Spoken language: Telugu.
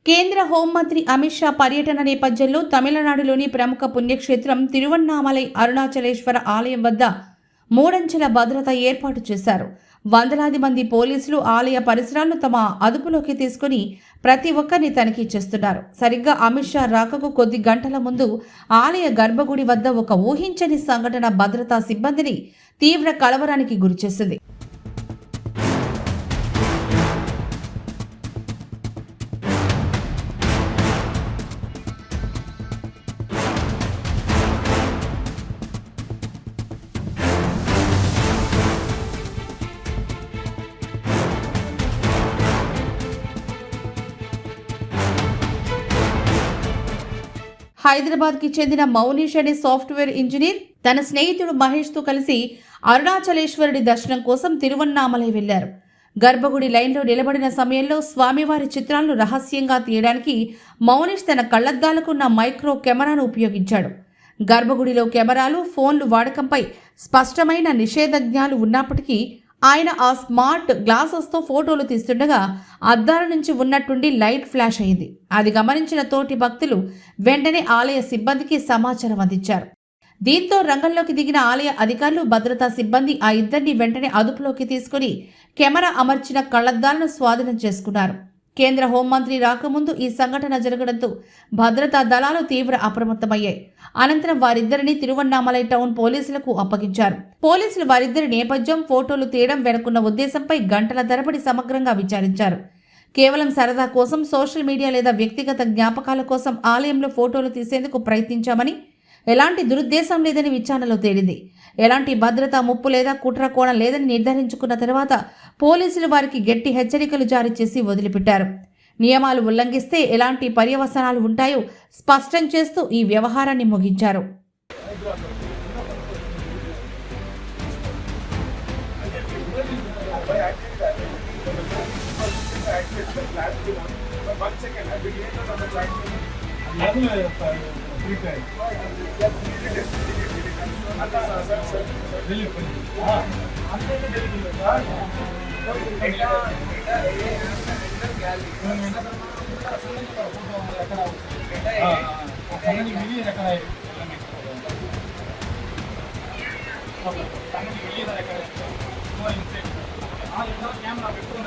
కేంద్ర హోంమంత్రి అమిత్ షా పర్యటన నేపథ్యంలో తమిళనాడులోని ప్రముఖ పుణ్యక్షేత్రం తిరువన్నామలై అరుణాచలేశ్వర ఆలయం వద్ద మూడంచెల భద్రత ఏర్పాటు చేశారు. వందలాది మంది పోలీసులు ఆలయ పరిసరాలను తమ అదుపులోకి తీసుకుని ప్రతి ఒక్కరిని తనిఖీ చేస్తున్నారు. సరిగ్గా అమిత్ షా రాకకు కొద్ది గంటల ముందు ఆలయ గర్భగుడి వద్ద ఒక ఊహించని సంఘటన భద్రతా సిబ్బందిని తీవ్ర కలవరానికి గురిచేసింది. హైదరాబాద్కి చెందిన మౌనీష్ అనే సాఫ్ట్వేర్ ఇంజనీర్ తన స్నేహితుడు మహేష్తో కలిసి అరుణాచలేశ్వరుడి దర్శనం కోసం తిరువన్నామలై వెళ్లారు. గర్భగుడి లైన్లో నిలబడిన సమయంలో స్వామివారి చిత్రాలను రహస్యంగా తీయడానికి మౌనీష్ తన కళ్లద్దాలకున్న మైక్రో కెమెరాను ఉపయోగించాడు. గర్భగుడిలో కెమెరాలు, ఫోన్లు వాడకంపై స్పష్టమైన నిషేధాజ్ఞలు ఉన్నప్పటికీ ఆయన ఆ స్మార్ట్ గ్లాసెస్తో ఫోటోలు తీస్తుండగా అద్దాల నుంచి ఉన్నట్టుండి లైట్ ఫ్లాష్ అయింది. అది గమనించిన తోటి భక్తులు వెంటనే ఆలయ సిబ్బందికి సమాచారం అందించారు. దీంతో రంగంలోకి దిగిన ఆలయ అధికారులు, భద్రతా సిబ్బంది ఆ ఇద్దరిని వెంటనే అదుపులోకి తీసుకుని కెమెరా అమర్చిన కళ్లద్దాలను స్వాధీనం చేసుకున్నారు. కేంద్ర హోంమంత్రి రాకముందు ఈ సంఘటన జరగడంతో భద్రతా దళాలు తీవ్ర అప్రమత్తమయ్యాయి. అనంతరం వారిద్దరిని తిరువన్నామలై టౌన్ పోలీసులకు అప్పగించారు. పోలీసులు వారిద్దరి నేపథ్యం, ఫోటోలు తీయడం వెనుకున్న ఉద్దేశంపై గంటల తరబడి సమగ్రంగా విచారించారు. కేవలం సరదా కోసం, సోషల్ మీడియా లేదా వ్యక్తిగత జ్ఞాపకాల కోసం ఆలయంలో ఫోటోలు తీసేందుకు ప్రయత్నించామని, ఎలాంటి దురుద్దేశం లేదని విచారణలో తేలింది. ఎలాంటి భద్రతా ముప్పు లేదా కుట్ర కోణం లేదని నిర్ధారించుకున్న తర్వాత పోలీసులు వారికి గట్టి హెచ్చరికలు జారీ చేసి వదిలిపెట్టారు. నియమాలు ఉల్లంఘిస్తే ఎలాంటి పర్యవసానాలు ఉంటాయో స్పష్టం చేస్తూ ఈ వ్యవహారాన్ని ముగించారు. కెమెరా పెట్టుకుని